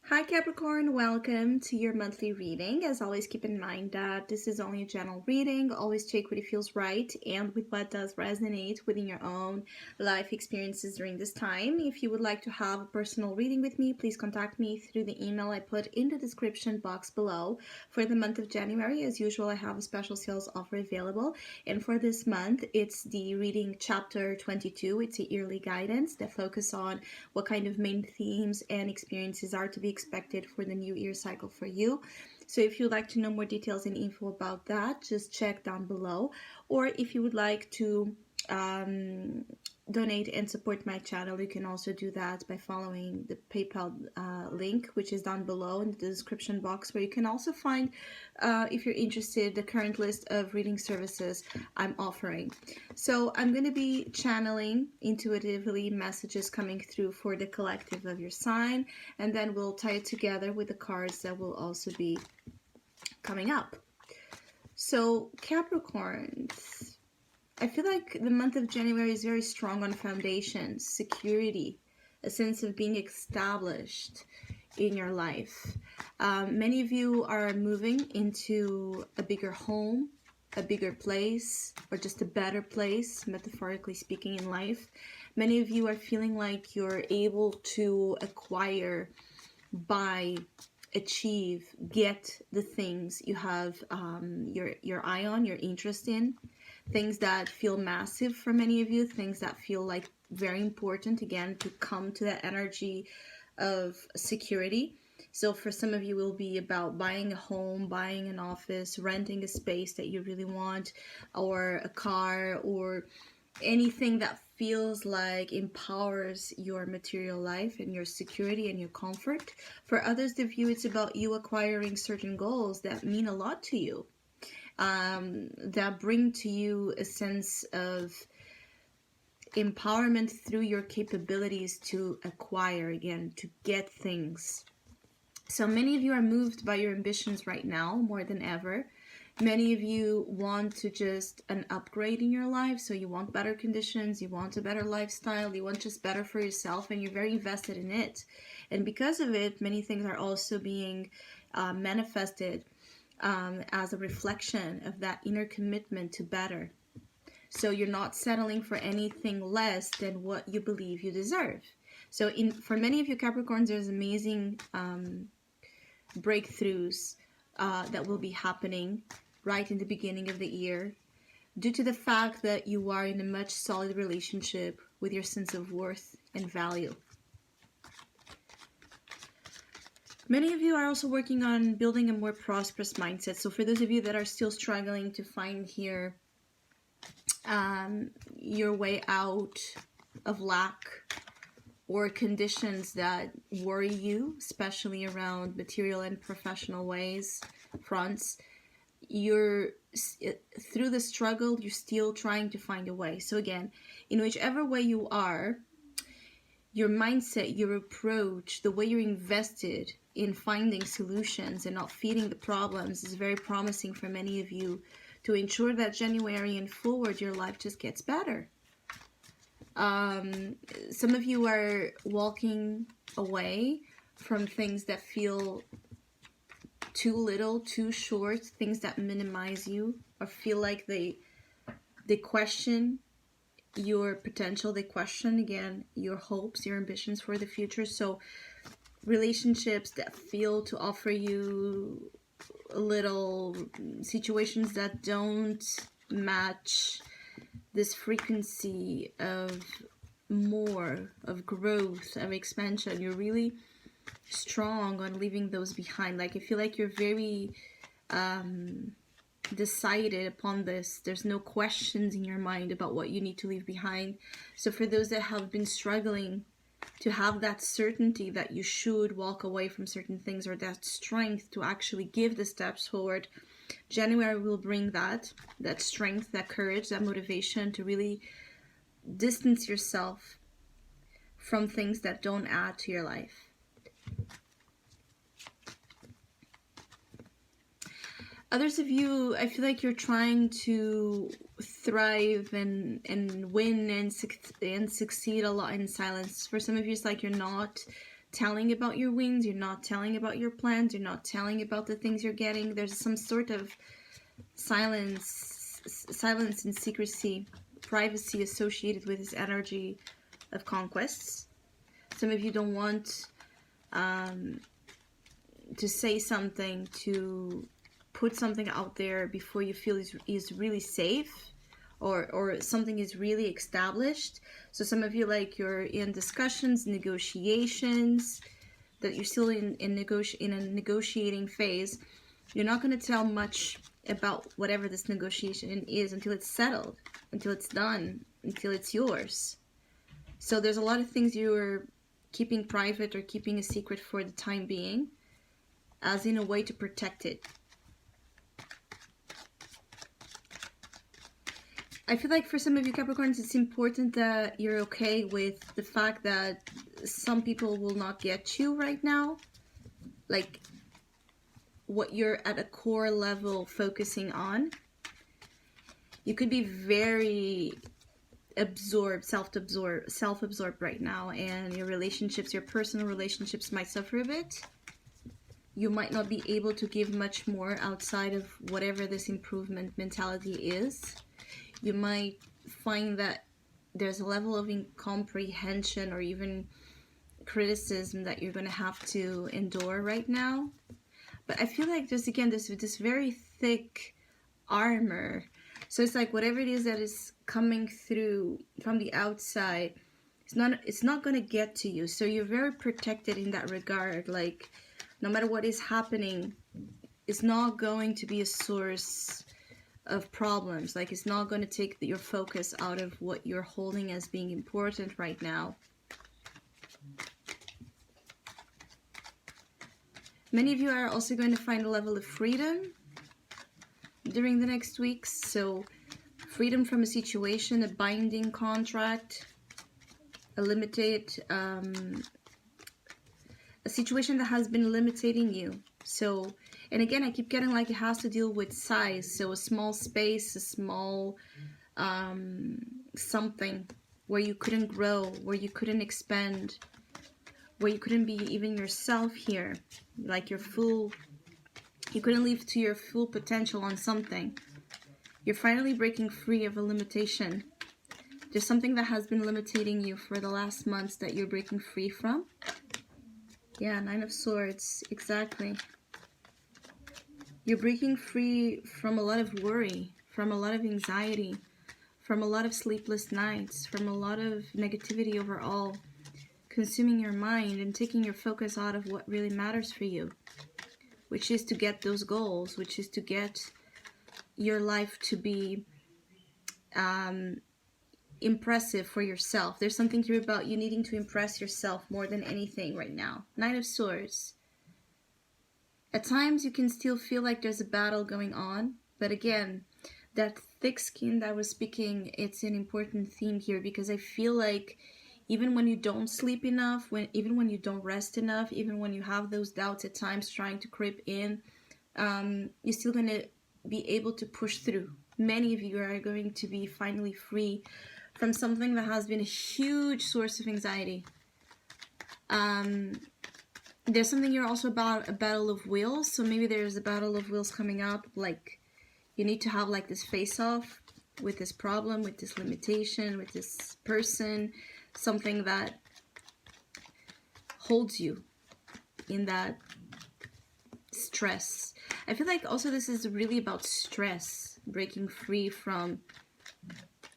Hi Capricorn, welcome to your monthly reading. As always, keep in mind that this is only a general reading. Always take what feels right and with what does resonate within your own life experiences during this time. If you would like to have a personal reading with me, please contact me through the email I put in the description box below. For the month of January, as usual, I have a special sales offer available. And for this month, it's the reading chapter 22. It's a yearly guidance that focuses on what kind of main themes and experiences are to be expected for the new year cycle for you. So if you'd like to know more details and info about that, just check down below. Or if you would like to donate and support my channel, you can also do that by following the PayPal link, which is down below in the description box, where you can also find, if you're interested, the current list of reading services I'm offering. So I'm going to be channeling intuitively messages coming through for the collective of your sign, and then we'll tie it together with the cards that will also be coming up. So Capricorns, I feel like the month of January is very strong on foundations, security, a sense of being established in your life. Many of you are moving into a bigger home, a bigger place, or just a better place, metaphorically speaking, in life. Many of you are feeling like you're able to acquire, buy, achieve, get the things you have your eye on, your interest in. Things that feel massive for many of you, things that feel like very important, again, to come to that energy of security. So for some of you, it will be about buying a home, buying an office, renting a space that you really want, or a car, or anything that feels like empowers your material life and your security and your comfort. For others of you, it's about you acquiring certain goals that mean a lot to you. That bring to you a sense of empowerment through your capabilities to acquire, again, to get things. So many of you are moved by your ambitions right now more than ever. Many of you want to just an upgrade in your life. So you want better conditions, you want a better lifestyle, you want just better for yourself, and you're very invested in it. And because of it, many things are also being manifested as a reflection of that inner commitment to better. So you're not settling for anything less than what you believe you deserve. So for many of you Capricorns, there's amazing breakthroughs that will be happening right in the beginning of the year, due to the fact that you are in a much solid relationship with your sense of worth and value. Many of you are also working on building a more prosperous mindset. So for those of you that are still struggling to find here your way out of lack or conditions that worry you, especially around material and professional fronts, you're through the struggle, you're still trying to find a way. So again, in whichever way you are, your mindset, your approach, the way you're invested in finding solutions and not feeding the problems is very promising for many of you to ensure that January and forward your life just gets better. Some of you are walking away from things that feel too little, too short, things that minimize you or feel like they question your potential, they question, again, your hopes, your ambitions for the future. So relationships that feel to offer you little, situations that don't match this frequency of more, of growth, of expansion. You're really strong on leaving those behind. Like, I feel like you're very decided upon this. There's no questions in your mind about what you need to leave behind. So for those that have been struggling to have that certainty that you should walk away from certain things, or that strength to actually give the steps forward, January will bring that strength, that courage, that motivation to really distance yourself from things that don't add to your life. Others of you, I feel like you're trying to thrive and win and succeed a lot in silence. For some of you, it's like you're not telling about your wins, you're not telling about your plans, you're not telling about the things you're getting. There's some sort of silence and secrecy, privacy associated with this energy of conquests. Some of you don't want to say something, to put something out there before you feel is really safe, or something is really established. So some of you, like, you're in discussions, negotiations, that you're still in a negotiating phase. You're not going to tell much about whatever this negotiation is until it's settled, until it's done, until it's yours. So there's a lot of things you're keeping private or keeping a secret for the time being, as in a way to protect it. I feel like for some of you Capricorns, it's important that you're okay with the fact that some people will not get you right now. Like, what you're at a core level focusing on. You could be very self-absorbed right now, and your relationships, your personal relationships might suffer a bit. You might not be able to give much more outside of whatever this improvement mentality is. You might find that there's a level of incomprehension or even criticism that you're going to have to endure right now. But I feel like there's this very thick armor. So it's like whatever it is that is coming through from the outside, it's not going to get to you. So you're very protected in that regard. Like, no matter what is happening, it's not going to be a source of problems. Like, it's not going to take your focus out of what you're holding as being important right now. Many of you are also going to find a level of freedom during the next weeks. So freedom from a situation, a binding contract, a limited, a situation that has been limiting you. So, and again, I keep getting like it has to deal with size. So a small space, a small something where you couldn't grow, where you couldn't expand, where you couldn't be even yourself here. Like you couldn't live to your full potential on something. You're finally breaking free of a limitation. There's something that has been limiting you for the last months that you're breaking free from. Yeah, 9 of Swords, exactly. You're breaking free from a lot of worry, from a lot of anxiety, from a lot of sleepless nights, from a lot of negativity overall, consuming your mind and taking your focus out of what really matters for you, which is to get those goals, which is to get your life to be impressive for yourself. There's something here about you needing to impress yourself more than anything right now. 9 of Swords. At times you can still feel like there's a battle going on, but again, that thick skin that I was speaking, it's an important theme here, because I feel like even when you don't sleep enough, even when you don't rest enough, even when you have those doubts at times trying to creep in, you're still going to be able to push through. Many of you are going to be finally free from something that has been a huge source of anxiety. There's something here also about a battle of wills. So maybe there's a battle of wills coming up. Like, you need to have like this face-off with this problem, with this limitation, with this person. Something that holds you in that stress. I feel like also this is really about stress. Breaking free from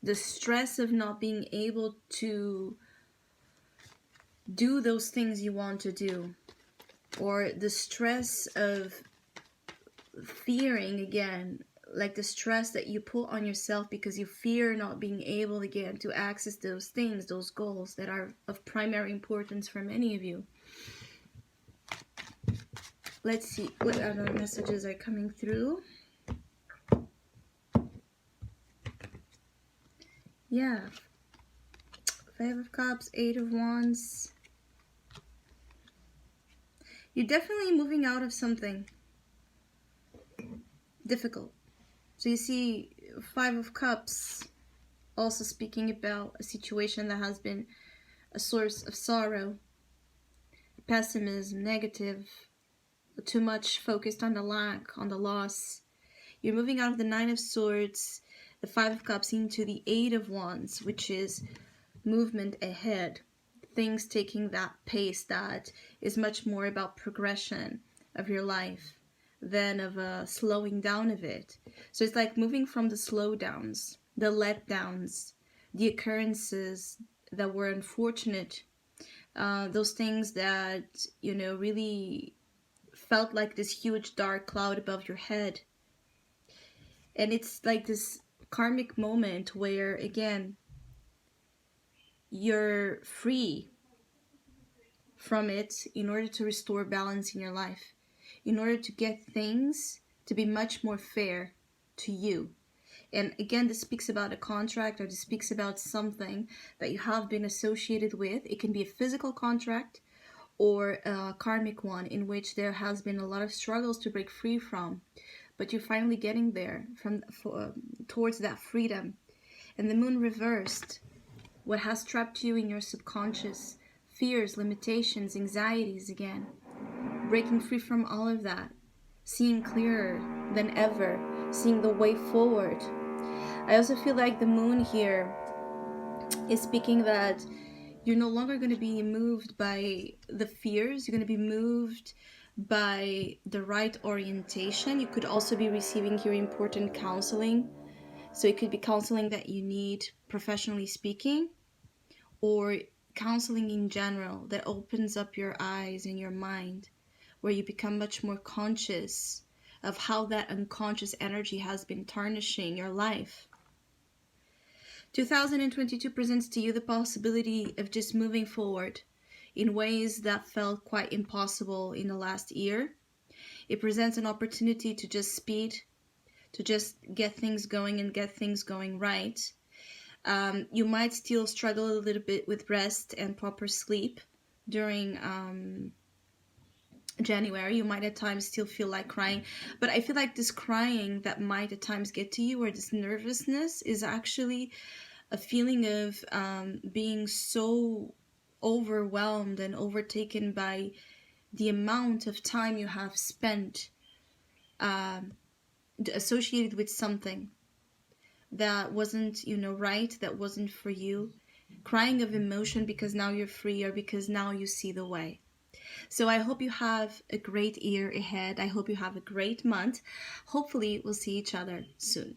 the stress of not being able to do those things you want to do, or the stress of fearing, again, like the stress that you put on yourself because you fear not being able again to access those things, those goals that are of primary importance for many of you. Let's see what other messages are coming through. Yeah, 5 of Cups, 8 of Wands. You're definitely moving out of something difficult. So you see 5 of Cups also speaking about a situation that has been a source of sorrow, pessimism, negative, too much focused on the lack, on the loss. You're moving out of the Nine of Swords, the Five of Cups, into the Eight of Wands, which is movement ahead. Things taking that pace that is much more about progression of your life than of a slowing down of it. So it's like moving from the slowdowns, the letdowns, the occurrences that were unfortunate, those things that, really felt like this huge dark cloud above your head. And it's like this karmic moment where, again, you're free from it in order to restore balance in your life, in order to get things to be much more fair to you. And again, this speaks about a contract, or this speaks about something that you have been associated with. It can be a physical contract or a karmic one in which there has been a lot of struggles to break free from, but you're finally getting there towards that freedom. And the moon reversed, what has trapped you in your subconscious, fears, limitations, anxieties, again, breaking free from all of that, seeing clearer than ever, seeing the way forward. I also feel like the moon here is speaking that you're no longer going to be moved by the fears. You're going to be moved by the right orientation. You could also be receiving here important counseling. So it could be counseling that you need, professionally speaking, or counseling in general that opens up your eyes and your mind, where you become much more conscious of how that unconscious energy has been tarnishing your life. 2022 presents to you the possibility of just moving forward in ways that felt quite impossible in the last year. It presents an opportunity to just speed, to just get things going and get things going right. You might still struggle a little bit with rest and proper sleep during January. You might at times still feel like crying, but I feel like this crying that might at times get to you, or this nervousness, is actually a feeling of being so overwhelmed and overtaken by the amount of time you have spent associated with something that wasn't, right, that wasn't for you. Crying of emotion because now you're free, or because now you see the way. So I hope you have a great year ahead. I hope you have a great month. Hopefully we'll see each other soon.